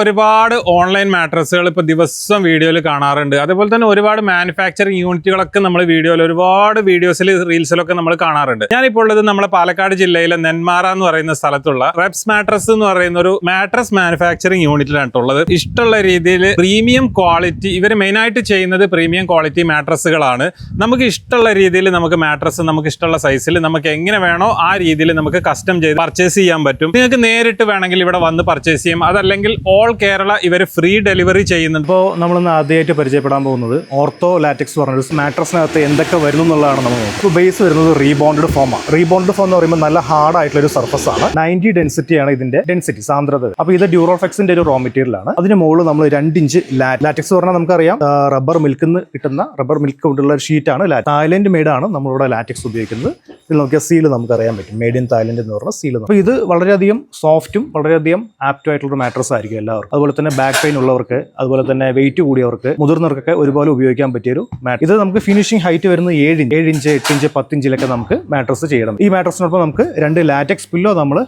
ഒരുപാട് ഓൺലൈൻ മാട്രസുകൾ ഇപ്പോൾ ദിവസം വീഡിയോയിൽ കാണാറുണ്ട്. അതുപോലെ തന്നെ ഒരുപാട് മാനുഫാക്ചറിങ് യൂണിറ്റുകളൊക്കെ നമ്മൾ വീഡിയോയിൽ ഒരുപാട് വീഡിയോസിൽ റീൽസിലൊക്കെ നമ്മൾ കാണാറുണ്ട്. ഞാനിപ്പോൾ ഉള്ളത് നമ്മളെ പാലക്കാട് ജില്ലയിലെ നെന്മാറ എന്ന് പറയുന്ന സ്ഥലത്തുള്ള റെപ്സ് മാട്രസ് എന്ന് പറയുന്ന ഒരു മാട്രസ് മാനുഫാക്ചറിങ് യൂണിറ്റിലാണ് ഉള്ളത്. ഇഷ്ടമുള്ള രീതിയിൽ പ്രീമിയം ക്വാളിറ്റി, ഇവർ മെയിനായിട്ട് ചെയ്യുന്നത് പ്രീമിയം ക്വാളിറ്റി മാട്രസുകളാണ്. നമുക്ക് ഇഷ്ടമുള്ള രീതിയിൽ നമുക്ക് മാട്രസ് നമുക്ക് ഇഷ്ടമുള്ള സൈസിൽ നമുക്ക് എങ്ങനെ വേണോ ആ രീതിയിൽ നമുക്ക് കസ്റ്റം ചെയ്ത് പർച്ചേസ് ചെയ്യാൻ പറ്റും. നിങ്ങൾക്ക് നേരിട്ട് വേണമെങ്കിൽ ഇവിടെ വന്ന് പർച്ചേസ് ചെയ്യാം, അതല്ലെങ്കിൽ ഓൾ കേരള ഇവർ ഫ്രീ ഡെലിവറി ചെയ്യുന്നുണ്ട്. ഇപ്പോൾ നമ്മളിന്ന് ആദ്യമായിട്ട് പരിചയപ്പെടാൻ പോകുന്നത് ഓർത്തോ ലാറ്റക്സ് പറഞ്ഞൊരു മാട്രസിനകത്ത് എന്തൊക്കെ വരുന്നു എന്നുള്ളതാണ് നമ്മൾ നോക്കുന്നത്. ഇപ്പോൾ ബേസ് വരുന്നത് റീബോണ്ടഡ് ഫോമാണ്. റീബോണ്ടഡ് ഫോം എന്ന് പറയുമ്പോൾ നല്ല ഹാർഡ് ആയിട്ടുള്ള ഒരു സർഫസ് ആണ്. 90 ഡെൻസിറ്റിയാണ് ഇതിന്റെ ഡെൻസിറ്റി, സാന്ദ്രത. അപ്പോൾ ഇത് ഡ്യൂറോഫെക്സിന്റെ ഒരു റോ മെറ്റീരിയൽ ആണ്. അതിന് മുകളിൽ നമ്മൾ 2 ഇഞ്ച് ലാറ്റക്സ് പറഞ്ഞാൽ നമുക്കറിയാം റബ്ബർ മിൽക്കിൽ നിന്ന് കിട്ടുന്ന റബ്ബർ മിൽക്ക് കൊണ്ടുള്ള ഒരു ഷീറ്റാണ്. തായ്ലൻഡ് മെയ്ഡാണ് നമ്മളിവിടെ ലാറ്റക്സ് ഉപയോഗിക്കുന്നത്. ഇതിൽ നോക്കിയാൽ സീൽ നമുക്കറിയാൻ പറ്റും, മെയ്ഡ് ഇൻ തായ്ലൻഡ് എന്ന് പറഞ്ഞ സീൽ. അപ്പോൾ ഇത് വളരെയധികം സോഫ്റ്റും വളരെയധികം ആപ്റ്റും ആയിട്ടുള്ള മാട്രസ് ആയിരിക്കും എല്ലാവർക്കും. അതുപോലെ തന്നെ ബാക്ക് പെയിൻ ഉള്ളവർക്ക്, അതുപോലെ തന്നെ വെയിറ്റ് കൂടിയവർക്ക്, മുതിർന്നവർക്കൊക്കെ ഒരുപോലെ ഉപയോഗിക്കാൻ പറ്റിയൊരു മാട്രസ്. ഇത് നമുക്ക് ഫിനിഷിംഗ് ഹൈറ്റ് വരുന്നത് 7 ഇഞ്ച് 8 ഇഞ്ച് 10 ഇഞ്ചിലൊക്കെ നമുക്ക് മാട്രസ് ചെയ്യണം. ഈ മാട്രസിനൊപ്പം നമുക്ക് 2 ലാറ്റക്സ് പില്ലോ നമ്മൾ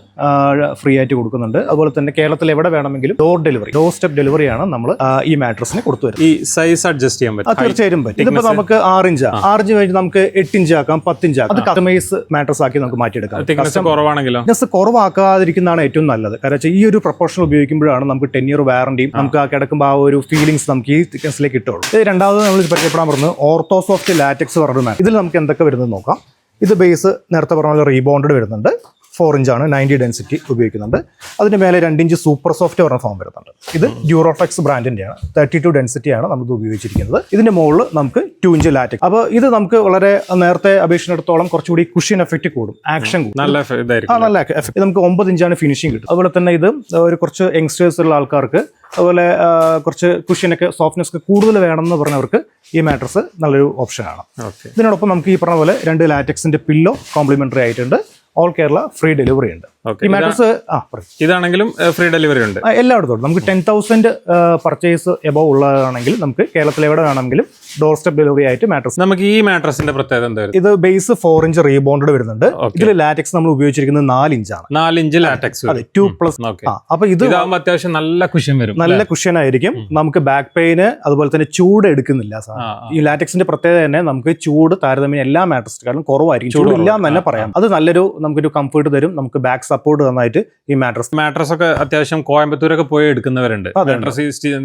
ഫ്രീ ആയിട്ട് കൊടുക്കുന്നുണ്ട്. അതുപോലെ തന്നെ കേരളത്തിൽ എവിടെ വേണമെങ്കിലും ഡോർ സ്റ്റെപ്പ് ഡെലിവറിയാണ് നമ്മൾ ഈ മാട്രസിന് കൊടുത്തു വരുന്നത്. ഈ സൈസ് അഡ്ജസ്റ്റ് ചെയ്യാൻ പറ്റും? തീർച്ചയായും പറ്റും. ഇതിപ്പോൾ നമുക്ക് 6 ഇഞ്ച് കഴിഞ്ഞ് നമുക്ക് 8 ഇഞ്ച് ആക്കാം, 10 ഇഞ്ച് ആക്കാം. അത് കസ്റ്റമൈസ് മാട്രസ് ആക്കി നമുക്ക് മാറ്റിയെടുക്കാം. കുറവാണെങ്കിലോ കുറവാക്കാതിരിക്കുന്നതാണ് ഏറ്റവും നല്ലത്. കാരണം ഈ ഒരു പ്രൊപ്പോർഷൻ ഉപയോഗിക്കുമ്പോഴാണ് നമുക്ക് 10 ഇയർ വാറണ്ടിയും നമുക്ക് ആ കിടക്കുമ്പോൾ ആ ഒരു ഫീലിംഗ്സ് നമുക്ക് ഈ തിക്നെസ്സിലേക്ക് കിട്ടുള്ളൂ. രണ്ടാമത് നമ്മൾ പരിചയപ്പെടാൻ പറഞ്ഞത് ഓർത്തോസോഫ്റ്റ് ലാറ്റക്സ് പറഞ്ഞ ഇതിൽ നമുക്ക് എന്തൊക്കെ വരുന്നത് നോക്കാം. ഇത് ബേസ് നേരത്തെ പറഞ്ഞ പോലെ റീബോണ്ടഡ് വരുന്നുണ്ട്. 4 ഇഞ്ചാണ്, 90 ഡെൻസിറ്റി ഉപയോഗിക്കുന്നുണ്ട്. അതിന് മേലെ 2 ഇഞ്ച് സൂപ്പർ സോഫ്റ്റ് പറഞ്ഞ ഫോം വരുന്നുണ്ട്. ഇത് ഡ്യൂറോഫെക്സ് ബ്രാൻഡിന്റെയാണ്. 32 ഡെൻസിറ്റിയാണ് നമ്മൾ ഉപയോഗിച്ചിരിക്കുന്നത്. ഇതിന്റെ മുകളിൽ നമുക്ക് 2 ഇഞ്ച് ലാറ്റക്സ്. അപ്പോൾ ഇത് നമുക്ക് വളരെ നേരത്തെ അപേക്ഷിച്ചിടത്തോളം കുറച്ചുകൂടി കുഷ്യൻ എഫക്റ്റ് കൂടും, ആക്ഷൻ കൂടും, നല്ല എഫക്റ്റ്. നമുക്ക് 9 ഇഞ്ചാണ് ഫിനിഷിംഗ് കിട്ടും. അതുപോലെ തന്നെ ഇത് ഒരു കുറച്ച് യങ്സ്റ്റേഴ്സ് ഉള്ള ആൾക്കാർക്ക്, അതുപോലെ കുറച്ച് കുഷ്യനൊക്കെ സോഫ്റ്റ്നെസ് ഒക്കെ കൂടുതൽ വേണമെന്ന് പറഞ്ഞവർക്ക് ഈ മാട്രസ് നല്ലൊരു ഓപ്ഷനാണ്. ഇതിനോടൊപ്പം നമുക്ക് ഈ പറഞ്ഞ പോലെ 2 ലാറ്റക്സിന്റെ പില്ലോ കോംപ്ലിമെന്ററി ആയിട്ടുണ്ട്. ഓൾ കേരള ഫ്രീ ഡെലിവറി ഉണ്ട്. ഈ മാട്രസ് ഇതാണെങ്കിലും ഫ്രീ ഡെലിവറി ഉണ്ട് എല്ലായിടത്തും. നമുക്ക് 10,000 പർച്ചേസ് എബവ് ഉള്ളതാണെങ്കിൽ നമുക്ക് കേരളത്തിൽ എവിടെ വേണമെങ്കിലും ഡോർ സ്റ്റെപ്പ് ഡെലിവറി ആയിട്ട് മാട്രസ്. നമുക്ക് ഈ മാട്രസിന്റെ പ്രത്യേകത എന്താ? ഇത് ബേസ് 4 ഇഞ്ച് റീബോണ്ടഡ് വരുന്നുണ്ട്. ഇതിൽ ലാറ്റക്സ് നമ്മൾ ഉപയോഗിച്ചിരിക്കുന്നത് 4 ഇഞ്ചാണ്. 4 ഇഞ്ച് ലാറ്റക്സ് 2+. അപ്പൊ ഇത് അത്യാവശ്യം നല്ല കുഷ്യൻ വരും, നല്ല കുഷ്യൻ ആയിരിക്കും. നമുക്ക് ബാക്ക് പെയിന് അതുപോലെ തന്നെ ചൂട് എടുക്കുന്നില്ല. ഈ ലാറ്റക്സിന്റെ പ്രത്യേകത തന്നെ നമുക്ക് ചൂട് താരതമ്യം എല്ലാ മാട്രസിനെക്കാളും കുറവായിരിക്കും, ചൂടില്ല എന്ന് തന്നെ പറയാം. അത് നല്ലൊരു നമുക്കൊരു കംഫർട്ട് തരും. നമുക്ക് ബാക്ക് സപ്പോർട്ട് തന്നായിട്ട് ഈ മാട്രസ് ഒക്കെ അത്യാവശ്യം കോയമ്പത്തൂരൊക്കെ പോയി എടുക്കുന്നവരുണ്ട്.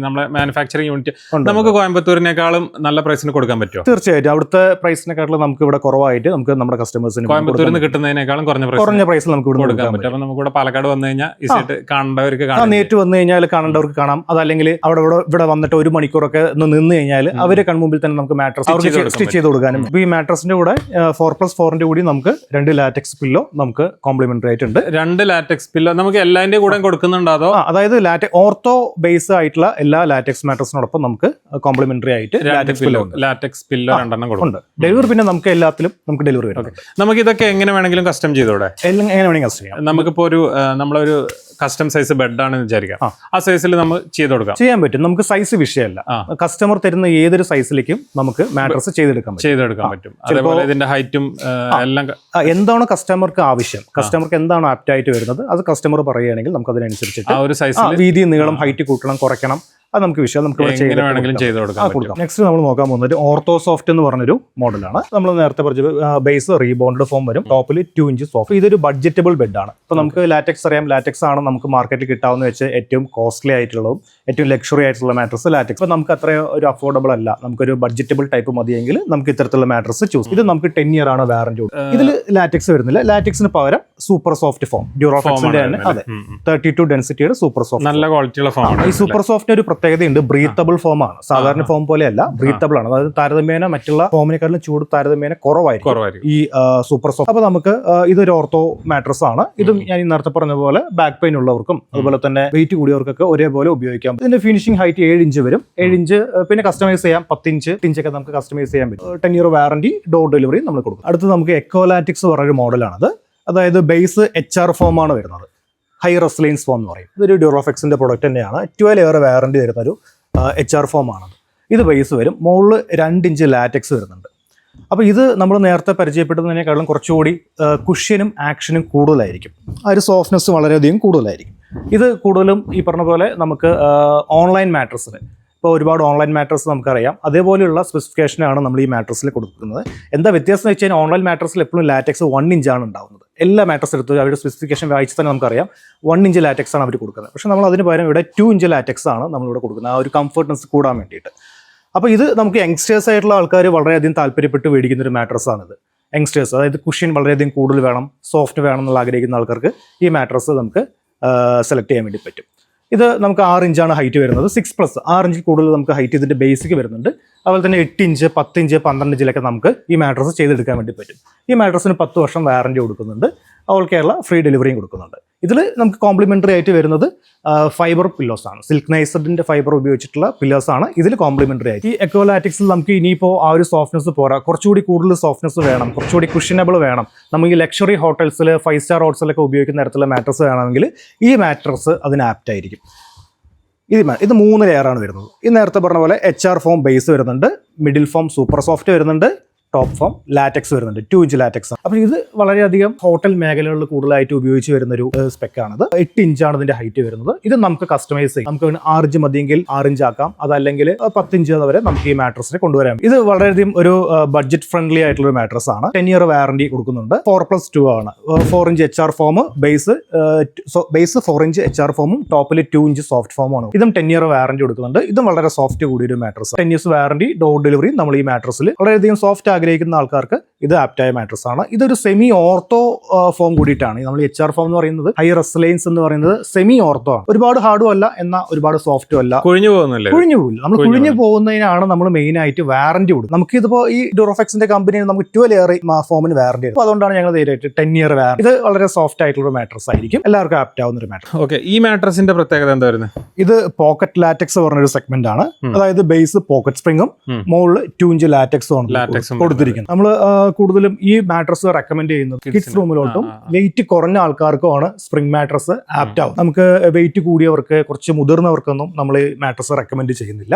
നമ്മളെ മാനുഫാക്ചറിങ് യൂണിറ്റ് നമുക്ക് കോയമ്പത്തൂരിനേക്കാളും നല്ല പ്രൈസിന് കൊടുക്കാൻ പറ്റുമോ? തീർച്ചയായിട്ടും. അവിടുത്തെ പ്രൈസിനെക്കാളും നമുക്ക് ഇവിടെ കുറവായിട്ട് നമുക്ക് നമ്മുടെ കസ്റ്റമേഴ്സിന് കോയമ്പത്തൂരിൽ നിന്ന് കിട്ടുന്നതിനേക്കാളും കുറഞ്ഞ പ്രൈസിൽ നമുക്ക് കൊടുക്കാൻ പറ്റും. അപ്പൊ നമുക്ക് ഇവിടെ പാലക്കാട് വന്നു കഴിഞ്ഞാൽ ഈസിയായിട്ട് കാണേണ്ടവർക്ക് നേരിട്ട് വന്നു കഴിഞ്ഞാൽ കാണേണ്ടവർക്ക് കാണാം. അതല്ലെങ്കിൽ ഇവിടെ വന്നിട്ട് 1 മണിക്കൂറൊക്കെ നിന്ന് കഴിഞ്ഞാൽ അവരെ കൺമുമ്പിൽ തന്നെ നമുക്ക് മാട്രസ് സ്റ്റിച്ച് ചെയ്ത് കൊടുക്കാനും. ഈ മാട്രസിന്റെ കൂടെ 4+4 കൂടി നമുക്ക് 2 ലാറ്റക്സ് പില്ലോ നമുക്ക് കോംപ്ലിമെന്ററി ആയിട്ടുണ്ട്. 2 ലാറ്റക്സ് പില്ലോ നമുക്ക് എല്ലാതിന്റെ കൂടെ കൊടുക്കുന്നുണ്ടോ? അതായത് ഓർത്തോ ബേസ് ആയിട്ടുള്ള എല്ലാ ലാറ്റക്സ് മാട്രസിനോടൊപ്പം നമുക്ക് കോംപ്ലിമെന്ററി ആയിട്ട് ലാറ്റക്സ് പില്ലോ 2 കൊടുക്കുന്നുണ്ട്. ഡെലിവറി പിന്നെ നമുക്ക് എല്ലാത്തിലും നമുക്ക് ഡെലിവറി വരും. നമുക്ക് ഇതൊക്കെ എങ്ങനെ വേണമെങ്കിലും കസ്റ്റം ചെയ്തോടെ? എങ്ങനെ വേണമെങ്കിലും കസ്റ്റം ചെയ്യാം. നമുക്കിപ്പോ നമ്മളൊരു കസ്റ്റം സൈസ് ബെഡ് ആണെന്ന് വിചാരിക്കാം, ആ സൈസിൽ നമ്മൾ ചെയ്യാൻ പറ്റും. നമുക്ക് സൈസ് വിഷയമല്ല. കസ്റ്റമർ തരുന്ന ഏതൊരു സൈസിലേക്കും നമുക്ക് മാട്രസ് ചെയ്തെടുക്കാൻ പറ്റും. അതേപോലെ ഇതിന്റെ ഹൈറ്റും എല്ലാം എന്താണോ കസ്റ്റമർക്ക് ആവശ്യം, കസ്റ്റമർക്ക് എന്താണോ ആപ്റ്റ് ആയിട്ട് വരുന്നത് അത് കസ്റ്റമർ പറയുകയാണെങ്കിൽ നമുക്ക് അതിനനുസരിച്ചിട്ട് ഒരു സൈസ് വീതി, നീളം, ഹൈറ്റ് കൂട്ടണം, കുറയ്ക്കണം, അത് നമുക്ക് വിഷയം നമുക്ക് കൊടുക്കാം. നെക്സ്റ്റ് നമ്മൾ നോക്കാൻ പോകുന്നത് ഓർത്തോസോഫ്റ്റ് എന്ന് പറഞ്ഞൊരു മോഡലാണ്. നമ്മൾ നേരത്തെ പറഞ്ഞ ബേസ് റീബോണ്ടഡ് ഫോം വരും, ടോപ്പിൽ 2 ഇഞ്ച് സോഫ്റ്റ്. ഇതൊരു ബഡ്ജറ്റബിൾ ബെഡാണ്. ഇപ്പൊ നമുക്ക് ലാറ്റക്സ് അറിയാം, ലാറ്റക്സ് ആണ് നമുക്ക് മാർക്കറ്റിൽ കിട്ടാവുന്ന വെച്ച് ഏറ്റവും കോസ്റ്റ്ലി ആയിട്ടുള്ളതും ഏറ്റവും ലക്ഷറി ആയിട്ടുള്ള മാട്രസ് ലാറ്റക്സ്. ഇപ്പൊ നമുക്ക് അത്ര ഒരു അഫോർഡബിൾ അല്ല, നമുക്കൊരു ബഡ്ജറ്റബിൾ ടൈപ്പ് മതിയെങ്കിൽ നമുക്ക് ഇത്തരത്തിലുള്ള മാട്രസ് ചൂസ്. ഇത് നമുക്ക് 10 ഇയർ ആണ് വാറന്റി. ഇതിൽ ലാറ്റക്സ് വരുന്നില്ല. ലാറ്റക്സിന് പകരം സൂപ്പർ സോഫ്റ്റ് ഫോം, ഡ്യൂറോഫെക്സിന്റെ തന്നെ. അതെ, 32 ഡെൻസിറ്റിയുടെ സൂപ്പർ സോഫ്റ്റ്, നല്ല ക്വാളിറ്റിയുള്ള ഫോം. ഈ സൂപ്പർ സോഫ്റ്റ് ഒരു പ്രത്യേകതയുണ്ട്, ബ്രീത്തബിൾ ഫോം ആണ്. സാധാരണ ഫോം പോലെയല്ല, ബ്രീത്തബിൾ ആണ്. അതായത് താരതമ്യേന മറ്റുള്ള ഫോമിനെക്കാളും ചൂട് താരതമ്യേന കുറവായിരിക്കും ഈ സൂപ്പർ സോഫ്റ്റ്. അപ്പൊ നമുക്ക് ഇതൊരു ഓർത്തോ മാട്രസ് ആണ്. ഇതും ഞാൻ നേരത്തെ പറഞ്ഞ പോലെ ബാക്ക് പെയിൻ ഉള്ളവർക്കും അതുപോലെ തന്നെ വെയിറ്റ് കൂടിയവർക്കൊക്കെ ഒരേപോലെ ഉപയോഗിക്കാം. ഇതിന്റെ ഫിനിഷിംഗ് ഹൈറ്റ് 7 ഇഞ്ച് വരും. 7 ഇഞ്ച് പിന്നെ കസ്റ്റമൈസ് ചെയ്യാം. 10 ഇഞ്ചൊക്കെ നമുക്ക് കസ്റ്റമൈസ് ചെയ്യാൻ പറ്റും. 10 ഇയർ വാറന്റി, ഡോർ ഡെലിവറി നമ്മൾ കൊടുക്കും. അടുത്ത് നമുക്ക് എക്കോലാറ്റിക്സ് പറഞ്ഞൊരു മോഡലാണത്. അതായത് ബേസ് HR ഫോം ആണ് വരുന്നത്. ഹൈ റെസ്ലൈൻസ് ഫോം എന്ന് പറയും. ഇതൊരു ഡ്യൂറോഫെക്സിന്റെ പ്രൊഡക്റ്റ് തന്നെയാണ്. 12 ഇയർ വാറന്റി വരുന്ന ഒരു HR ഫോം ആണ്. ഇത് ബേസ് വരും. മുകളിൽ 2 ഇഞ്ച് ലാറ്റക്സ് വരുന്നുണ്ട്. അപ്പോൾ ഇത് നമ്മൾ നേരത്തെ പരിചയപ്പെടുന്നതിനേക്കാളും കുറച്ചുകൂടി കുഷ്യനും ആക്ഷനും കൂടുതലായിരിക്കും. ആ ഒരു സോഫ്റ്റ്നെസ് വളരെയധികം കൂടുതലായിരിക്കും. ഇത് കൂടുതലും ഈ പറഞ്ഞ പോലെ നമുക്ക് ഓൺലൈൻ മാട്രസിന്, ഇപ്പോൾ ഒരുപാട് ഓൺലൈൻ മാട്രസ് നമുക്കറിയാം, അതേപോലെയുള്ള സ്പെസിഫിക്കേഷനാണ് നമ്മൾ ഈ മാട്രസിൽ കൊടുക്കുന്നത്. എന്താ വ്യത്യാസം എന്ന് വെച്ച് കഴിഞ്ഞാൽ ഓൺലൈൻ മാട്രസിൽ എപ്പോഴും ലാറ്റക്സ് 1 ഇഞ്ചാണ് ഉണ്ടാകുന്നത്. എല്ലാ മാട്രസ് എടുത്ത് അവരുടെ സ്പെസിഫിക്കേഷൻ വായിച്ച് തന്നെ നമുക്കറിയാം 1 ഇഞ്ച് ലാറ്റക്സ് ആണ് അവർ കൊടുക്കുന്നത്. പക്ഷേ നമ്മൾ അതിന് പകരം ഇവിടെ 2 ഇഞ്ച് ലാറ്റക്സ് ആണ് നമ്മളിവിടെ കൊടുക്കുന്നത്, ആ ഒരു കംഫർട്ട്നെസ് കൂടാൻ വേണ്ടിയിട്ട്. അപ്പോൾ ഇത് നമുക്ക് യങ്സ്റ്റേഴ്സ് ആയിട്ടുള്ള ആൾക്കാർ വളരെയധികം താല്പര്യപ്പെട്ട് മേടിക്കുന്ന ഒരു മാട്രസ്സാണിത്. യങ്സ്റ്റേഴ്സ്, അതായത് കുഷ്യൻ വളരെയധികം കൂടുതൽ വേണം, സോഫ്റ്റ് വേണം എന്നുള്ള ആഗ്രഹിക്കുന്ന ആൾക്കാർക്ക് ഈ മാട്രസ് നമുക്ക് സെലക്ട് ചെയ്യാൻ വേണ്ടി പറ്റും. ഇത് നമുക്ക് 6 ഇഞ്ചാണ് ഹൈറ്റ് വരുന്നത്. 6+, 6 ഇഞ്ചിൽ കൂടുതൽ നമുക്ക് ഹൈറ്റ് ഇതിൻ്റെ ബേസിക് വരുന്നുണ്ട്. അതുപോലെ തന്നെ 8 ഇഞ്ച്, 10 ഇഞ്ച്, 12 ഇഞ്ചിലൊക്കെ നമുക്ക് ഈ മാട്രസ് ചെയ്തെടുക്കാൻ വേണ്ടി പറ്റും. ഈ മാട്രസിന് 10 വർഷം വാറൻറ്റി കൊടുക്കുന്നുണ്ട്. ഓൾ കേരള ഫ്രീ ഡെലിവറിയും കൊടുക്കുന്നുണ്ട്. ഇതിൽ നമുക്ക് കോംപ്ലിമെൻ്ററി ആയിട്ട് വരുന്നത് ഫൈബർ പില്ലോസ് ആണ്. സിൽക്ക് നൈസറിൻ്റെ ഫൈബർ ഉപയോഗിച്ചിട്ടുള്ള പില്ലോസ് ആണ് ഇതിൽ കോംപ്ലിമെൻ്ററി ആയിട്ട്. ഈ എക്കോലാറ്റിക്സിൽ നമുക്ക് ഇനിയിപ്പോൾ ആ ഒരു സോഫ്റ്റ്നെസ് പോരാ, കുറച്ചുകൂടി കൂടുതൽ സോഫ്റ്റ്നെസ് വേണം, കുറച്ചുകൂടി കുഷനബിൾ വേണം, നമുക്ക് ഈ ലക്ഷറി ഹോട്ടൽസിൽ 5 സ്റ്റാർ ഹോട്ടൽസിലൊക്കെ ഉപയോഗിക്കുന്ന തരത്തിലുള്ള മാട്രസ് വേണമെങ്കിൽ ഈ മാട്രസ് അതിന് ആപ്റ്റ് ആയിരിക്കും. ഇത് 3 ലെയറാണ് വരുന്നത്. ഈ നേരത്തെ പറഞ്ഞ പോലെ HR ഫോം ബേസ് വരുന്നുണ്ട്, മിഡിൽ ഫോം സൂപ്പർ സോഫ്റ്റ് വരുന്നുണ്ട്, ടോപ്പ് ഫോം ലാറ്റക്സ് വരുന്നുണ്ട്. 2 ഇഞ്ച് ലാറ്റക്സ്. അപ്പോൾ ഇത് വളരെയധികം ഹോട്ടൽ മേഖലകളിൽ കൂടുതലായിട്ട് ഉപയോഗിച്ച് വരുന്നൊരു സ്പെക്കാണിത്. 8 ഇഞ്ചാണ് ഇതിന്റെ ഹൈറ്റ് വരുന്നത്. ഇത് നമുക്ക് കസ്റ്റമൈസ് ചെയ്യും. നമുക്ക് 6 ഇഞ്ച് മതിയെങ്കിൽ 6 ഇഞ്ച് ആക്കാം, അതല്ലെങ്കിൽ 10 ഇഞ്ച് വരെ നമുക്ക് ഈ മാട്രസിനെ കൊണ്ടുവരാം. ഇത് വളരെയധികം ഒരു ബഡ്ജറ്റ് ഫ്രണ്ട്ലി ആയിട്ടുള്ള ഒരു മാട്രസ് ആണ്. 10 ഇയർ വാറന്റി കൊടുക്കുന്നുണ്ട്. 4+2 ആണ്. 4 inch HR form base 4 inch HR ഫോമും ടോപ്പിൽ 2 ഇഞ്ച് സോഫ്റ്റ് ഫോമാണ്. ഇതും 10 ഇയർ വാറന്റി കൊടുക്കുന്നുണ്ട്. ഇതും വളരെ സോഫ്റ്റ് കൂടിയൊരു mattress. 10 years warranty, door delivery നമ്മൾ ഈ മാട്രസിൽ വളരെയധികം സോഫ്റ്റ് ആഗ്രഹിക്കുന്ന ആൾക്കാർക്ക് ഇത് ആപ്റ്റായ മാട്രസ് ആണ്. ഇതൊരു സെമി ഓർത്തോ ഫോം കൂടിയിട്ടാണ്. നമ്മൾ HR ഫോം എന്ന് പറയുന്നത്, ഹൈ റെസ്ലൈൻസ് എന്ന് പറയുന്നത് സെമി ഓർത്തോ ആണ്. ഒരുപാട് ഹാർഡും അല്ല, എന്നാൽ ഒരുപാട് സോഫ്റ്റും അല്ല. കുഴിഞ്ഞു പോകില്ല. നമ്മൾ കുഴിഞ്ഞു പോകുന്നതിനാണ് നമ്മൾ മെയിൻ ആയിട്ട് വാറന്റി കൊടുക്കുന്നത്. നമുക്ക് ഇതിപ്പോൾ ഈ ഡ്യൂറോഫെക്സിന്റെ കമ്പനിയിൽ നമുക്ക് 12 ഇയർ ഫോമിന് വാറന്റി ഉണ്ട്. അപ്പോൾ അതുകൊണ്ടാണ് ഞങ്ങൾ നേരിട്ട് 10 ഇയർ വാറന്റി. ഇത് വളരെ സോഫ്റ്റ് ആയിട്ടുള്ള മാട്രസ് ആയിരിക്കും, എല്ലാവർക്കും ആപ്റ്റ് ആവുന്ന ഒരു മാട്രസ്. ഓക്കെ, ഈ മാട്രസിന്റെ പ്രത്യേകത എന്താ വരുന്നത്? ഇത് പോക്കറ്റ് ലാറ്റക്സ് പറഞ്ഞൊരു സെഗ്മെന്റ് ആണ്. അതായത് ബേസ് പോക്കറ്റ് സ്പ്രിങ്ങും മുകളിൽ 2 ഇഞ്ച് ലാറ്റക്സും ആണ് കൊടുത്തിരിക്കുന്നത്. നമ്മൾ കൂടുതലും ഈ മാട്രസ് റെക്കമെൻഡ് ചെയ്യുന്നത് കിഡ്സ് റൂമിലോട്ടും വെയിറ്റ് കുറഞ്ഞ ആൾക്കാർക്കുമാണ് സ്പ്രിംഗ് മാട്രസ് ആപ്റ്റ് ആവും. നമുക്ക് വെയിറ്റ് കൂടിയവർക്ക്, കുറച്ച് മുതിർന്നവർക്കൊന്നും നമ്മൾ ഈ മാട്രസ് റെക്കമെൻഡ് ചെയ്യുന്നില്ല.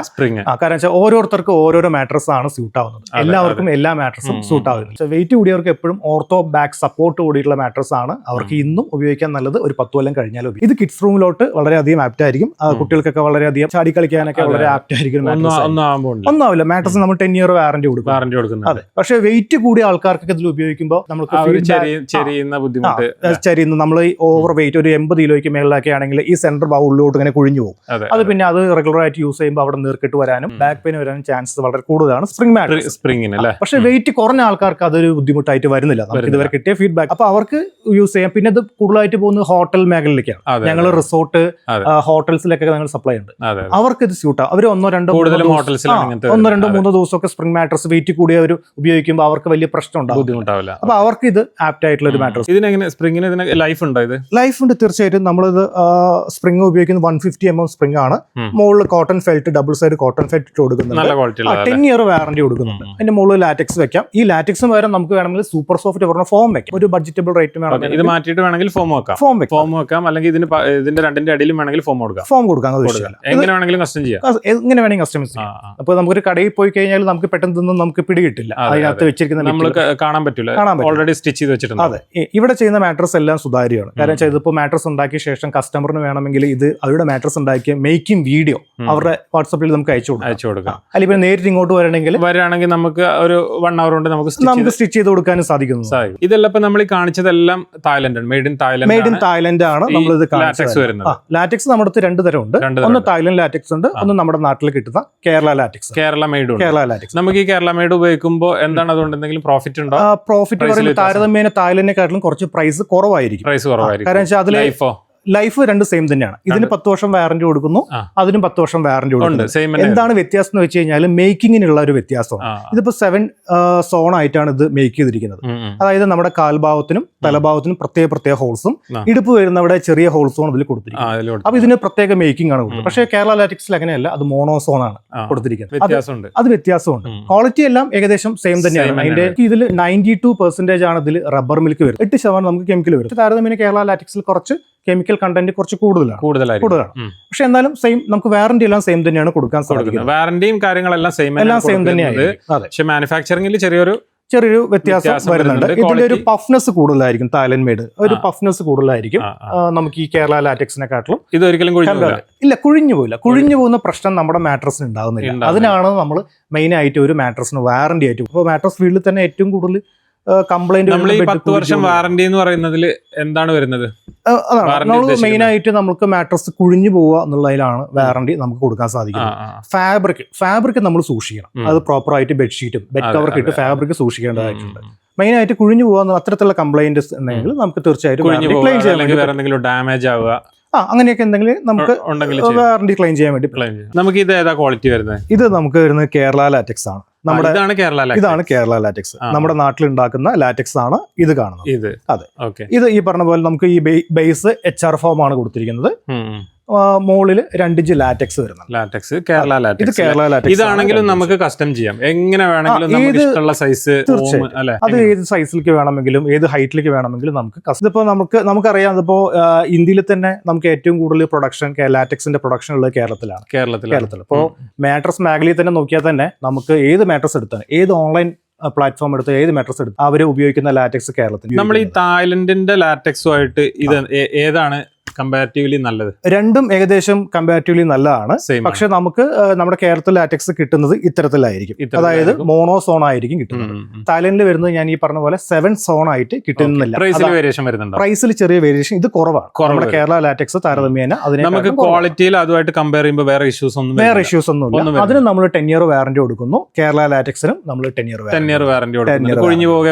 കാരണം വെച്ചാൽ ഓരോരുത്തർക്കും ഓരോരോ മാട്രസ് ആണ് സ്യൂട്ട് ആവുന്നത്. എല്ലാവർക്കും എല്ലാ മാട്രസും സ്യൂട്ട് ആവുന്നില്ല. വെയിറ്റ് കൂടിയവർക്ക് എപ്പോഴും ഓർത്തോ ബാക്ക് സപ്പോർട്ട് കൂടിയിട്ടുള്ള മാട്രസ് ആണ് അവർക്ക് ഇന്നും ഉപയോഗിക്കാൻ നല്ലത്. ഒരു 10 കൊല്ലം കഴിഞ്ഞാലും ഇത് കിഡ്സ് റൂമിലോട്ട് വളരെയധികം ആപ്റ്റ് ആയിരിക്കും. കുട്ടികൾക്കൊക്കെ വളരെയധികം ചാടി കളിക്കാനൊക്കെ വളരെ ആപ്റ്റ് ആയിരിക്കും. ഒന്നാവില്ല. മാട്രസ് നമ്മൾ 10 ഇയർ വാറന്റി കൊടുക്കും. അതെ, പക്ഷേ വെയിറ്റ് കൂടിയ ആൾക്കാർക്കൊക്കെ ഇതിൽ ഉപയോഗിക്കുമ്പോൾ നമുക്ക് ചരിയുന്ന നമ്മൾ ഓവർ വെയിറ്റ് ഒരു 80 കിലോയ്ക്ക് മേളിലൊക്കെ ആണെങ്കിൽ ഈ സെന്റർ ബൗളിലോട്ട് ഇങ്ങനെ കുഴിഞ്ഞു പോകും. അത് പിന്നെ അത് റെഗുലർ ആയിട്ട് യൂസ് ചെയ്യുമ്പോൾ അവിടെ നീർക്കെട്ട് വരാനും ബാക്ക് പെയിൻ വരാനും ചാൻസസ് വളരെ കൂടുതലാണ് സ്പ്രിംഗിന്. പക്ഷേ വെയിറ്റ് കുറഞ്ഞ ആൾക്കാർക്ക് അതൊരു ബുദ്ധിമുട്ടായിട്ട് വരുന്നില്ല. നമുക്ക് ഇതുവരെ കിട്ടിയ ഫീഡ്ബാക്ക്. അപ്പൊ അവർക്ക് യൂസ് ചെയ്യാം. പിന്നെ ഇത് കൂടുതലായിട്ട് പോകുന്നത് ഹോട്ടൽ മേഖലയിലേക്കാണ്. ഞങ്ങൾ റിസോർട്ട് ഹോട്ടൽസിലൊക്കെ ഞങ്ങൾ സപ്ലൈ ഉണ്ട്. അവർക്ക് ഇത് സ്യൂട്ടാണ്. അവർ 1-2-3 ദിവസമൊക്കെ സ്പ്രിംഗ് മാട്രസ് വെയിറ്റ് കൂടിയവർ ഉപയോഗിക്കുമ്പോൾ അവർക്ക് വലിയ പ്രശ്നം ബുദ്ധിമുട്ടാവില്ല. അപ്പൊ അവർക്ക് ഇത് ആപ്റ്റ് ആയിട്ടുള്ള ഒരു മാട്രസ്. ഇതിനെങ്ങനെ സ്പ്രിംഗിന് ലൈഫ് ഉണ്ടോ? ഇത് ലൈഫ് ഉണ്ട് തീർച്ചയായിട്ടും. നമ്മളിത് സ്പ്രിംഗ് ഉപയോഗിക്കുന്നത് 150 mm സ്പ്രിംഗ് ആണ്. മുകളിൽ cotton felt, double side cotton felt ഇട്ട് കൊടുക്കുന്നുണ്ട്. 10 ഇയർ വാറന്റി കൊടുക്കുന്നുണ്ട്. അതിന്റെ മുകളിൽ ലാറ്റക്സ് വെക്കാം. ഈ ലാറ്റക്സ് പകരം നമുക്ക് വേണമെങ്കിൽ സൂപ്പർ സോഫ്റ്റ് പറഞ്ഞ ഫോം വെക്കാം. ഒരു ബഡ്ജറ്റബിൾ റേറ്റ് വേണം. ഇത് മാറ്റിയിട്ട് വേണമെങ്കിൽ ഫോം വെക്കാം. അല്ലെങ്കിൽ ഇതിന്റെ രണ്ടിന്റെ അടിയിലും വേണമെങ്കിൽ ഫോം കൊടുക്കാം. എങ്ങനെ വേണമെങ്കിലും കസ്റ്റമൈസ് ചെയ്യാം. അപ്പൊ നമുക്കൊരു കടയിൽ പോയി കഴിഞ്ഞാൽ നമുക്ക് പെട്ടെന്ന് നമുക്ക് പിടികിട്ടില്ല അതിനകത്ത് വെച്ചിരിക്കുന്ന. കാണാൻ പറ്റില്ല. ഓൾറെഡി സ്റ്റിച്ച് ചെയ്ത് വെച്ചിട്ടുണ്ട്. അതെ, ഇവിടെ ചെയ്യുന്ന മാട്രസ് എല്ലാം സുതാര്യമാണ്. കാരണം ഇതിപ്പോൾ മാട്രസ് ഉണ്ടാക്കിയ ശേഷം കസ്റ്റമറിന് വേണമെങ്കിൽ ഇത് അവരുടെ മാട്രസ് ഉണ്ടാക്കിയ മേക്കിംഗ് വീഡിയോ അവരുടെ വാട്സാപ്പിൽ നമുക്ക് അയച്ചു കൊടുക്കാം. അല്ലെങ്കിൽ നേരിട്ട് ഇങ്ങോട്ട് വരികയാണെങ്കിൽ നമുക്ക് ഒരു 1 hour കൊണ്ട് നമുക്ക് സ്റ്റിച്ച് ചെയ്ത് കൊടുക്കാനും സാധിക്കുന്നു. ഇതെല്ലാം ഇപ്പൊ നമ്മൾ കാണിച്ചതെല്ലാം തായ്ലൻഡ് ആണ്. മെയ്ഡ് ഇൻ തായ്ലൻഡ് ആണ് നമ്മളിത് കാണിച്ചത്. ലാറ്റക്സ് നമ്മുടെ അടുത്ത് 2 തരം ഉണ്ട്. ഒന്ന് തായ്ലൻഡ് ലാറ്റക്സ് ഉണ്ട്, ഒന്ന് നമ്മുടെ നാട്ടിൽ കിട്ടുന്ന കേരള ലാറ്റക്സ്. കേരള ലാറ്റക്സ് നമുക്ക് ഈ കേരള മെയ്ഡ് ഉപയോഗിക്കുമ്പോൾ എന്താണ് അതുകൊണ്ട് എന്തെങ്കിലും പ്രോഫിറ്റ് ഉണ്ടോ? പ്രോഫിറ്റ് പറയുന്നത് താരതമ്യേന തായ്ലൻഡിനെക്കാട്ടിലും കുറച്ച് പ്രൈസ് കുറവായിരിക്കും. കാരണം വെച്ചാൽ അതിൽ ലൈഫ് 2 സെയിം തന്നെയാണ്. ഇതിന് 10 വർഷം വാറന്റി കൊടുക്കുന്നു, അതിനും 10 വർഷം വാറന്റി കൊടുക്കുന്നു. എന്താണ് വ്യത്യാസം എന്ന് വെച്ച് കഴിഞ്ഞാൽ മേക്കിങ്ങിനുള്ള ഒരു വ്യത്യാസമാണ്. ഇതിപ്പോ 7 സോൺ ആയിട്ടാണ് ഇത് മേക്ക് ചെയ്തിരിക്കുന്നത്. അതായത് നമ്മുടെ കാൽഭാഗത്തിനും തലഭാഗത്തിനും പ്രത്യേക ഹോൾസും, ഇടുപ്പ് വരുന്ന അവിടെ ചെറിയ ഹോൾസും അതിൽ കൊടുത്തിരിക്കുന്നത്. അപ്പൊ ഇതിന് പ്രത്യേക മേക്കിംഗ് ആണ് കൊടുക്കുന്നത്. പക്ഷേ കേരള ലാറ്റക്സിൽ അങ്ങനെയല്ല, അത് മോണോസോൺ ആണ് കൊടുത്തിരിക്കുന്നത്. അത് വ്യത്യാസമുണ്ട്. ക്വാളിറ്റി എല്ലാം ഏകദേശം സെയിം തന്നെയാണ്. അതിന്റെ ഇതിൽ 92% ആണ് ഇതിൽ റബ്ബർ മിൽക്ക് വരും. 8% നമുക്ക് കെമിക്കൽ വരും. താരതമ്യേന കേരള ലാറ്റക്സിൽ കുറച്ച് കെമിക്കൽ കണ്ടന്റ് കുറച്ച് കൂടുതലാണ്. പക്ഷെ എന്നാലും സെയിം നമുക്ക് വാറന്റി എല്ലാം സെയിം തന്നെയാണ് കൊടുക്കാൻ സാധിക്കുന്നത്. വാറന്റിയും കാര്യങ്ങളെല്ലാം എല്ലാം സെയിം തന്നെയായിരിക്കും. പക്ഷെ മാനുഫാക്ചറിംഗിൽ ചെറിയൊരു വ്യത്യാസം വരുന്നുണ്ട്. ഇതിന്റെ ഒരു പഫ്നെസ് കൂടുതലായിരിക്കും. തായ്ലൻഡ് മെയ്ഡ് ഒരു പഫ്നെസ് കൂടുതലായിരിക്കും നമുക്ക് ഈ കേരള ലാറ്റക്സിനെക്കാട്ടിലും. ഇത് ഒരിക്കലും ഇല്ല, കുഴിഞ്ഞു പോകുന്ന പ്രശ്നം നമ്മുടെ മാട്രസിന് ഉണ്ടാകുന്നില്ല. അതിനാണ് നമ്മൾ മെയിൻ ആയിട്ട് ഒരു മാട്രസിന് വാറന്റി ആയിട്ട്. ഇപ്പോൾ മാട്രസ് ഫീൽഡിൽ തന്നെ ഏറ്റവും കൂടുതൽ കംപ്ലൈന്റ് നമ്മൾ ഈ 10 വർഷം വാറന്റി എന്ന് പറയുന്നതിൽ എന്താണ് വരുന്നത്? അതാണ് നമ്മൾ മെയിൻ ആയിട്ട് നമുക്ക് മാട്രസ് കുഴിഞ്ഞു പോവുക എന്നുള്ളതിലാണ് വാറന്റി നമുക്ക് കൊടുക്കാൻ സാധിക്കുന്നത്. ഫാബ്രിക് നമ്മൾ സൂക്ഷിക്കണം. അത് പ്രോപ്പർ ആയിട്ട് ബെഡ്ഷീറ്റും ബെഡ് കവർക്ക് ഇട്ട് ഫാബ്രിക് സൂക്ഷിക്കേണ്ടതായിട്ടുണ്ട്. മെയിൻ ആയിട്ട് കുഴിഞ്ഞു പോകാന്ന് അത്തരത്തിലുള്ള കംപ്ലൈന്റ് ഉണ്ടെങ്കിൽ നമുക്ക് തീർച്ചയായിട്ടും ഡാമേജ് ആവുക അങ്ങനെയൊക്കെ എന്തെങ്കിലും നമുക്ക് വാറന്റി ക്ലെയിം ചെയ്യാൻ വേണ്ടി. നമുക്ക് ഇത് ഏതാ ക്വാളിറ്റി വരുന്നത്? ഇത് നമുക്ക് വരുന്നത് കേരള ലാറ്റക്സ് ആണ്. ഇതാണ് കേരള ലാറ്റക്സ്. നമ്മുടെ നാട്ടിൽ ഉണ്ടാക്കുന്ന ലാറ്റക്സ് ആണ് ഇത് കാണുന്നത്. അതെ, ഇത് ഈ പറഞ്ഞ പോലെ നമുക്ക് ഈ ബേസ് HR ഫോം ആണ് കൊടുത്തിരിക്കുന്നത്. മുകളിൽ 2 ഇഞ്ച് ലാറ്റക്സ് വരുന്നത്. ലാറ്റക്സ് കേരള ഇത് കേരള ലാറ്റക്സ്. ഇതാണെങ്കിലും നമുക്ക് കസ്റ്റം ചെയ്യാം, എങ്ങനെ വേണമെങ്കിലും നമുക്ക് ഇഷ്ടമുള്ള സൈസ്. അത് ഏത് സൈസിലേക്ക് വേണമെങ്കിലും ഏത് ഹൈറ്റിലേക്ക് വേണമെങ്കിലും നമുക്ക് ഇതിപ്പോ നമുക്കറിയാം. ഇതിപ്പോ ഇന്ത്യയിൽ തന്നെ നമുക്ക് ഏറ്റവും കൂടുതൽ പ്രൊഡക്ഷൻ ലാറ്റക്സിന്റെ പ്രൊഡക്ഷൻ ഉള്ളത് കേരളത്തിൽ. ഇപ്പോ മാട്രസ് മേഖലയിൽ തന്നെ നോക്കിയാൽ തന്നെ നമുക്ക് ഏത് മാട്രസ് എടുത്താലും ഏത് ഓൺലൈൻ പ്ലാറ്റ്ഫോം എടുത്ത് ഏത് മാട്രസ് എടുത്ത് അവർ ഉപയോഗിക്കുന്ന ലാറ്റക്സ് കേരളത്തിൽ. നമ്മൾ ഈ തായ്ലൻഡിന്റെ ലാറ്റക്സുമായിട്ട് ഇത് ഏതാണ് കമ്പാരിറ്റീവ്ലി നല്ലത്? രണ്ടും ഏകദേശം കമ്പാരിറ്റീവ്ലി നല്ലതാണ്. പക്ഷെ നമുക്ക് നമ്മുടെ കേരളത്തിൽ ലാറ്റക്സ് കിട്ടുന്നത് ഇത്തരത്തിലായിരിക്കും. അതായത് മോണോസോൺ ആയിരിക്കും കിട്ടുന്നത്. തായ്ലൻഡിൽ വരുന്നത് ഞാൻ ഈ പറഞ്ഞ പോലെ 7 സോൺ ആയിട്ട് കിട്ടുന്നില്ല. പ്രൈസിൽ ചെറിയ വേരിയേഷൻ ഇത് കുറവാണ്. നമ്മുടെ കേരള ലാറ്റക്സ് താരതമ്യേന നമുക്ക് ക്വാളിറ്റിയിൽ അതുമായിട്ട് കമ്പയർ ചെയ്യുമ്പോൾ വേറെ ഇഷ്യൂസ് ഒന്നും അതിന് നമ്മൾ 10 ഇയർ വാറന്റി കൊടുക്കുന്നു. കേരള ലാറ്റക്സിനും നമ്മൾ 10 ഇയർ വാറന്റി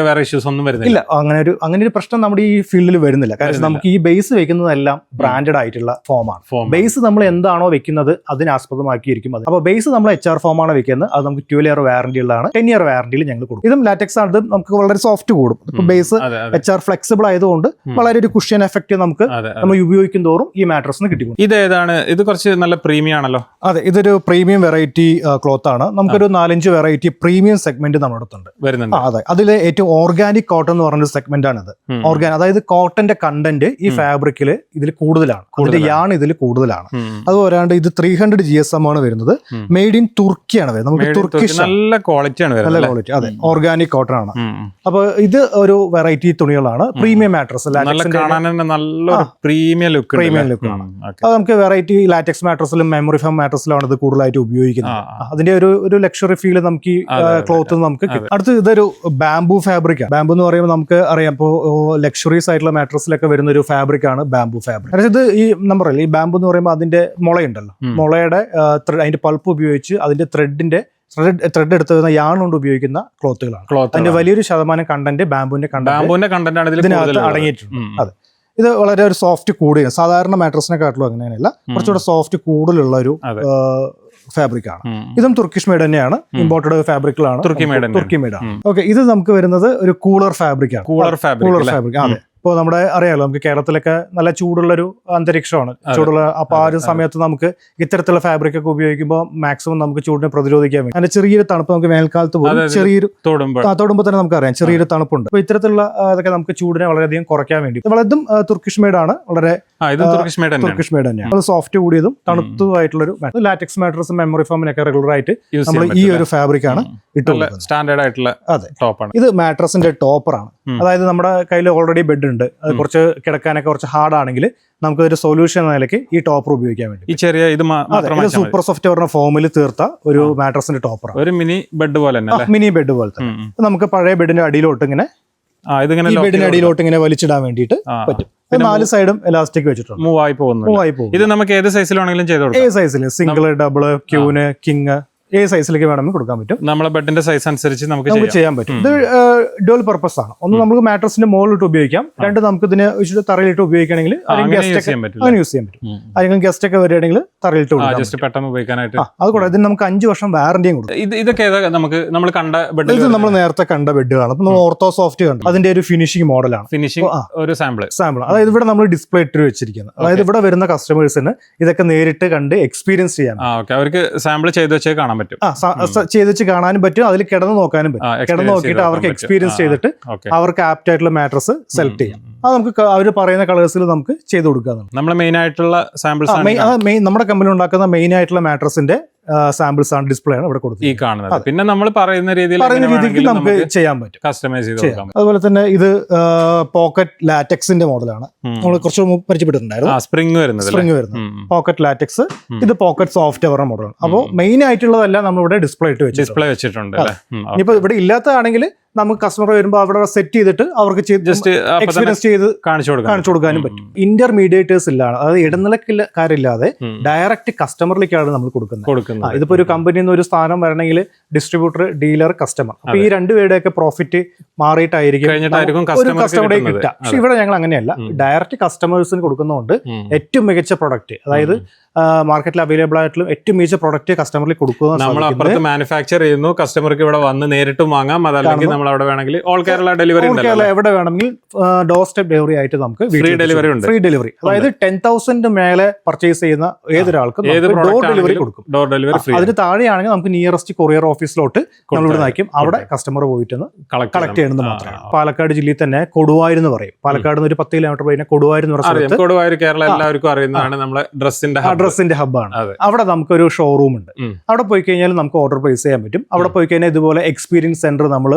ഇല്ല. അങ്ങനെ ഒരു പ്രശ്നം നമ്മുടെ ഈ ഫീൽഡിൽ വരുന്നില്ല. കാരണം നമുക്ക് ഈ ബേസ് വെക്കുന്നതെല്ലാം ബ്രാൻഡഡ് ആയിട്ടുള്ള ഫോമാണ്. ബേസ് നമ്മൾ എന്താണോ വെക്കുന്നത് അതിനാസ്പദമാക്കിയിരിക്കും അത്. അപ്പോൾ ബേസ് നമ്മൾ HR ഫോമാണ് വെക്കുന്നത്. അത് നമുക്ക് 12 ഇയർ വാറന്റി ഉള്ളതാണ്. 10 ഇയർ വാറന്റിയിൽ ഞങ്ങൾ കൊടുക്കും. ഇതും ലാറ്റക്സ് ആണ്. നമുക്ക് വളരെ സോഫ്റ്റ് കൂടും. ഇപ്പൊ ബേസ് HR ഫ്ലെക്സിബിൾ ആയതുകൊണ്ട് വളരെ ഒരു കുഷ്യൻ എഫക്ട് നമ്മൾ ഉപയോഗിക്കും തോറും ഈ മാട്രസിന് കിട്ടും. ഇത് ഏതാണ്? ഇത് കുറച്ച് നല്ല പ്രീമിയം ആണല്ലോ. അതെ, ഇതൊരു പ്രീമിയം വെറൈറ്റി ക്ലോത്ത് ആണ്. നമുക്കൊരു 4-5 വെറൈറ്റി പ്രീമിയം സെഗ്മെന്റ് നമ്മുടെ അടുത്തുണ്ട് വരുന്നുണ്ട്. അതെ, അതിൽ ഏറ്റവും ഓർഗാനിക് കോട്ടൺ എന്ന് പറഞ്ഞൊരു സെഗ്മെന്റ് ആണ് ഇത്. അതായത് കോട്ടന്റെ കണ്ടന്റ് ഈ ഫാബ്രിക്കിൽ ഇതിൽ കൂടുതലാണ്. അതിന്റെ യാൺ ഇതിൽ കൂടുതലാണ്. അത് പോരാണ്ട് ഇത് 300 GSM ആണ് വരുന്നത്. മെയ്ഡ് ഇൻ തുർക്കിയാണ് വരുന്നത്. നമുക്ക് തുർക്കിഷ് നല്ല ക്വാളിറ്റിയാണ് വരുന്നത്. നല്ല ക്വാളിറ്റി. അതെ, ഓർഗാനിക് കോട്ടൺ ആണ്. അപ്പൊ ഇത് ഒരു വെറൈറ്റി തുണികളാണ്. Premium mattress. പ്രീമിയം ലുക്ക് അത് നമുക്ക് വെറൈറ്റി ലാറ്റക്സ് മാട്രസിലും മെമ്മറി ഫോം മാട്രസിലാണ് ഇത് കൂടുതലായിട്ട് ഉപയോഗിക്കുന്നത്. അതിന്റെ ഒരു ലക്ഷറി ഫീൽ നമുക്ക് ഈ ക്ലോത്ത് നമുക്ക് കിട്ടും. അടുത്ത് ഇതൊരു ബാംബു ഫാബ്രിക് ആണ്. ബാംബു എന്ന് പറയുമ്പോൾ നമുക്ക് അറിയാം, ഇപ്പോൾ ലക്ഷറീസ് ആയിട്ടുള്ള മാട്രസിലൊക്കെ വരുന്ന ഒരു ഫാബ്രിക് ആണ് ബാംബു ഫാബ്രിക്. ഇത് ഈ നമ്പറല്ലേ, ഈ ബാംബു എന്ന് പറയുമ്പോൾ അതിന്റെ മുളയുണ്ടല്ലോ, മുളയുടെ അതിന്റെ പൾപ്പ് ഉപയോഗിച്ച് അതിന്റെ ത്രെഡ് എടുത്ത് വരുന്ന യാൺ കൊണ്ട് ഉപയോഗിക്കുന്ന ക്ലോത്തുകളാണ്. അതിന്റെ വലിയൊരു ശതമാനം കണ്ടന്റ് ബാംബുവിന്റെ കണ്ടന്റ് ഇതിനകത്ത് അടങ്ങിയിട്ടുണ്ട്. അതെ, ഇത് വളരെ ഒരു സോഫ്റ്റ് കൂടിയ സാധാരണ മാട്രസിനെക്കാട്ടിലും അങ്ങനെയല്ല, കുറച്ചുകൂടെ സോഫ്റ്റ് കൂടുതലുള്ള ഒരു ഫാബ്രിക് ആണ്. ഇതും തുർക്കിഷ് മെയ്ഡ് തന്നെയാണ്. ഇമ്പോർട്ടഡ് ഫാബ്രിക്കുകളാണ്. തുർക്കി മെയ്ഡ് ആണ്. ഓക്കെ, ഇത് നമുക്ക് വരുന്നത് ഒരു കൂളർ ഫാബ്രിക് ആണ്. Cooler fabric. അതെ, ഇപ്പോൾ നമ്മുടെ അറിയാലോ, നമുക്ക് കേരളത്തിലൊക്കെ നല്ല ചൂടുള്ളൊരു അന്തരീക്ഷമാണ്. ചൂടുള്ള അപ്പോൾ ആ ഒരു സമയത്ത് നമുക്ക് ഇത്തരത്തിലുള്ള ഫാബ്രിക് ഒക്കെ ഉപയോഗിക്കുമ്പോൾ മാക്സിമം നമുക്ക് ചൂടിനെ പ്രതിരോധിക്കാൻ വേണ്ടി അതിന്റെ ചെറിയൊരു തണുപ്പ് നമുക്ക് വേനൽക്കാലത്ത് പോലും ചെറിയൊരു തൊടുമ്പോൾ തന്നെ നമുക്കറിയാം ചെറിയൊരു തണുപ്പുണ്ട്. അപ്പോൾ ഇത്തരത്തിലുള്ള അതൊക്കെ നമുക്ക് ചൂടിനെ വളരെയധികം കുറയ്ക്കാൻ വേണ്ടി. വളരെയധികം തുർക്കിഷ് മെയ്ഡ് ആണ്. വളരെ തുർക്കിഷ് മെയ്ഡ് തന്നെയാണ്. അത് സോഫ്റ്റ് കൂടിയതും തണുത്തതുമായിട്ടുള്ളൊരു ലാറ്റക്സ് മാട്രസും മെമ്മറി ഫോമിനൊക്കെ റെഗുലർ ആയിട്ട് നമ്മൾ ഈ ഒരു ഫാബ്രിക് ആണ് ഇട്ടുള്ളത്. സ്റ്റാൻഡേർഡ് ആയിട്ടുള്ള ടോപ്പാണ്. ഇത് മാട്രസിന്റെ ടോപ്പറാണ്. അതായത് നമ്മുടെ കയ്യിൽ ഓൾറെഡി ബെഡ് ഉണ്ട്, അത് കുറച്ച് കിടക്കാനൊക്കെ കുറച്ച് ഹാർഡ് ആണെങ്കിൽ നമുക്ക് ഒരു സൊല്യൂഷൻ എന്ന നിലയ്ക്ക് ഈ ടോപ്പർ ഉപയോഗിക്കാൻ വേണ്ടി. ഈ ചെറിയ ഇത് സൂപ്പർ സോഫ്റ്റ് പറഞ്ഞ ഫോമിൽ തീർത്ത ഒരു മാട്രസിന്റെ ടോപ്പറാണ്. ഒരു മിനി ബെഡ് പോലെ മിനി ബെഡ് പോലത്തെ. നമുക്ക് പഴയ ബെഡിന്റെ അടിയിലോട്ട് ഇങ്ങനെ ബെഡിന്റെ അടിയിലോട്ട് ഇങ്ങനെ വലിച്ചിടാൻ വേണ്ടിയിട്ട് പറ്റും. 4 സൈഡും എലാസ്റ്റിക് വെച്ചിട്ടുണ്ട്. മൂവായി പോകും. ഇത് നമുക്ക് ഏത് സൈസിലാണെങ്കിലും ചെയ്ത് കൊടുക്കാം. ഏത് സൈസിൽ സിംഗിൾ, ഡബിൾ, ക്യൂന്, കിങ് ഏത് സൈസിലേക്ക് വേണമെങ്കിൽ കൊടുക്കാൻ പറ്റും. നമ്മളെ ബെഡിന്റെ സൈസ് അനുസരിച്ച് നമുക്ക് ചെയ്യാൻ പറ്റും. ഇത് ഡ്യുവൽ പർപ്പസ് ആണ്. ഒന്ന് നമുക്ക് മാട്രസിന്റെ മുകളിലിട്ട് ഉപയോഗിക്കാം. രണ്ട് നമുക്ക് ഇതിനെ തറയിലിട്ട് ഉപയോഗിക്കണമെങ്കിൽ യൂസ് ചെയ്യാൻ പറ്റും. ആരെങ്കിലും ഗസ്റ്റ് ഒക്കെ വരികയാണെങ്കിൽ തറയിലിട്ട് പെട്ടെന്ന് ഉപയോഗിക്കാനായിട്ട്. അതുകൂടെ ഇതിന് നമുക്ക് 5 വർഷം വാറന്റിയും കൊടുക്കും. ഇതൊക്കെ നമ്മൾ കണ്ട ബെഡ്, ഇത് നമ്മൾ നേരത്തെ കണ്ട ബെഡുകളാണ്. നമ്മൾ ഓർത്തോ സോഫ്റ്റ് കണ്ടു. അതിന്റെ ഒരു ഫിനിഷിംഗ് മോഡലാണ്. ഒരു സാമ്പിൾ. അതായത് ഇവിടെ നമ്മൾ ഡിസ്പ്ലേ ഇട്ട് വെച്ചിരിക്കുന്നത്. അതായത് ഇവിടെ വരുന്ന കസ്റ്റമേഴ്സിന് ഇതൊക്കെ നേരിട്ട് കണ്ട് എക്സ്പീരിയൻസ് ചെയ്യാം. അവർക്ക് സാമ്പിൾ ചെയ്ത് വെച്ചേ കാണാൻ പറ്റും. ചെയ്ത് വെച്ച് കാണാനും പറ്റും. അതിൽ കിടന്ന് നോക്കാനും പറ്റും. കിടന്ന് നോക്കിയിട്ട് അവർക്ക് എക്സ്പീരിയൻസ് ചെയ്തിട്ട് അവർക്ക് ആപ്റ്റ് ആയിട്ടുള്ള മാട്രസ് സെലക്ട് ചെയ്യാം. അത് നമുക്ക് അവർ പറയുന്ന കളേഴ്സിൽ നമുക്ക് ചെയ്ത് കൊടുക്കുക. നമ്മൾ മെയിൻ ആയിട്ടുള്ള സാമ്പിൾസ് നമ്മുടെ കമ്പനി ഉണ്ടാക്കുന്ന മെയിൻ ആയിട്ടുള്ള മാട്രസിന്റെ സാമ്പിൾസ് ആണ്, ഡിസ്പ്ലേ ആണ് ഇവിടെ കൊടുത്തത് ഈ കാണുന്നത്. പിന്നെ നമ്മൾ പറയുന്ന രീതിയിൽ നമുക്ക് ചെയ്യാൻ പറ്റും, കസ്റ്റമൈസ് ചെയ്ത്. അതുപോലെ തന്നെ ഇത് പോക്കറ്റ് ലാറ്റക്സിന്റെ മോഡലാണ്, നമ്മൾ കുറച്ച് പരിചയപ്പെട്ടിട്ടുണ്ടായിരുന്നു. സ്പ്രിംഗ് വരുന്നത് പോക്കറ്റ് ലാറ്റക്സ്, ഇത് പോക്കറ്റ് സോഫ്റ്റ് അവരുടെ മോഡലാണ്. അപ്പോൾ മെയിൻ ആയിട്ടുള്ളതെല്ലാം നമ്മളിവിടെ ഡിസ്പ്ലേ വെച്ചിട്ടുണ്ട്. ഇനിയിപ്പോ ഇവിടെ ഇല്ലാത്തതാണെങ്കിൽ നമുക്ക് കസ്റ്റമർ വരുമ്പോൾ അവിടെ സെറ്റ് ചെയ്തിട്ട് അവർക്ക് ജസ്റ്റ് എക്സ്പീരിയൻസ് ചെയ്ത് കാണിച്ചു കൊടുക്കാനും പറ്റും. ഇന്റർമീഡിയേറ്റേഴ്സ് ഇല്ലാണ്, അതായത് ഇടനിലക്കാരില്ലാതെ ഡയറക്റ്റ് കസ്റ്റമറിലേക്കാണ് നമ്മൾ കൊടുക്കുന്നത്. ഇതിപ്പോ ഒരു കമ്പനിയിൽ നിന്ന് ഒരു സ്ഥാനം വരണമെങ്കിൽ ഡിസ്ട്രിബ്യൂട്ടർ, ഡീലർ, കസ്റ്റമർ, അപ്പൊ ഈ രണ്ടുപേരുടെയൊക്കെ പ്രോഫിറ്റ് മാറിയിട്ടായിരിക്കും ഒരു കസ്റ്റമറെ കിട്ടുക. പക്ഷെ ഇവിടെ ഞങ്ങൾ അങ്ങനെയല്ല, ഡയറക്റ്റ് കസ്റ്റമേഴ്സിന് കൊടുക്കുന്നതുകൊണ്ട് ഏറ്റവും മികച്ച പ്രൊഡക്റ്റ്, അതായത് മാർക്കറ്റിൽ അവൈലബിൾ ആയിട്ടുള്ള ഏറ്റവും മികച്ച പ്രൊഡക്റ്റ് കസ്റ്റമറിൽ കൊടുക്കുക. നമ്മൾ അപ്പുറത്ത് മാനുഫാക്ചർ ചെയ്യുന്നു, കസ്റ്റമർക്ക് ഇവിടെ വന്ന് നേരിട്ട് വാങ്ങാം. അതല്ലെങ്കിൽ നമ്മൾ അവിടെ വേണമെങ്കിൽ ഓൾ കേരള ഡെലിവറി, എവിടെ വേണമെങ്കിൽ ഡോർ സ്റ്റെപ്പ് ഡെലിവറി ആയിട്ട് നമുക്ക് ഫ്രീ ഡെലിവറി ഉണ്ട്. ഫ്രീ ഡെലിവറി, അതായത് 10,000 മേലെ പർച്ചേസ് ചെയ്യുന്ന ഏതൊരാൾക്കും ഡോർ ഡെലിവറി കൊടുക്കും. Door delivery free. അതിന് താഴെയാണെങ്കിൽ നമുക്ക് നിയറസ്റ്റ് കൊറിയർ ഓഫീസിലോട്ട് നമ്മളിവിടെ നയിക്കും, അവിടെ കസ്റ്റമർ പോയിട്ട് കളക്ട് ചെയ്യണമെന്ന് മാത്രമാണ്. പാലക്കാട് ജില്ലയിൽ തന്നെ കൊടുവായൂർ എന്ന് പറയും. പാലക്കാട് നിന്ന് ഒരു 10 കിലോമീറ്റർ പോയി കൊടുവായൂർ എന്ന് പറയുന്നത്, കൊടുവായൂർ കേരള എല്ലാവർക്കും അറിയുന്നതാണ്, നമ്മളെ ഡ്രസ്സിന്റെ ഹബ്ബാണ്. അവിടെ നമുക്കൊരു ഷോറൂം ഉണ്ട്. അവിടെ പോയി കഴിഞ്ഞാൽ നമുക്ക് ഓർഡർ പ്ലേസ് ചെയ്യാൻ പറ്റും. അവിടെ പോയി കഴിഞ്ഞാൽ ഇതുപോലെ എക്സ്പീരിയൻസ് സെന്റർ നമ്മൾ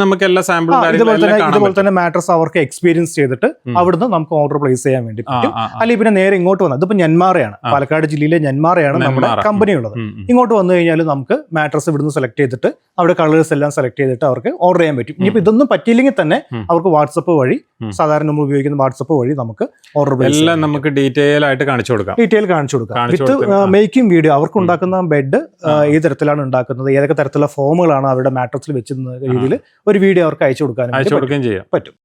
നമുക്ക് എല്ലാ സാമ്പിളും ഇതുപോലെ തന്നെ മാട്രസ് അവർക്ക് എക്സ്പീരിയൻസ് ചെയ്തിട്ട് അവിടുന്ന് നമുക്ക് ഓർഡർ പ്ലേസ് ചെയ്യാൻ വേണ്ടി പറ്റും. അല്ലെങ്കിൽ പിന്നെ നേരെ ഇങ്ങോട്ട് വന്നത്, ഇതിപ്പോ നെന്മാറയാണ്, പാലക്കാട് ജില്ലയിലെ നെന്മാറയാണ് നമ്മുടെ കമ്പനി ഉള്ളത്. ഇങ്ങോട്ട് വന്നു കഴിഞ്ഞാൽ നമുക്ക് മാട്രസ് ഇവിടുന്ന് സെലക്ട് ചെയ്തിട്ട് അവിടെ കളേഴ്സ് എല്ലാം സെലക്ട് ചെയ്തിട്ട് അവർക്ക് ഓർഡർ ചെയ്യാൻ പറ്റും. ഇനിയിപ്പോ ഇതൊന്നും പറ്റിയില്ലെങ്കിൽ തന്നെ അവർക്ക് വാട്സപ്പ് വഴി, സാധാരണ നമ്മൾ ഉപയോഗിക്കുന്ന വാട്സപ്പ് വഴി നമുക്ക് ഓർഡർ പ്ലേസ് എല്ലാം നമുക്ക് ഡീറ്റെയിൽ ആയിട്ട് കാണിച്ചു കൊടുക്കാം. വിത്ത് മേക്കിംഗ് വീഡിയോ. അവർക്ക് ഉണ്ടാക്കുന്ന ബെഡ് ഏത് തരത്തിലാണ് ഉണ്ടാക്കുന്നത്, ഏതൊക്കെ തരത്തിലുള്ള ഫോമുകളാണ് അവരുടെ മാട്രസിൽ വെച്ചിരുന്ന രീതിയിൽ ഒരു വീഡിയോ അവർക്ക് അയച്ചു കൊടുക്കാനും ചെയ്യാം പറ്റും.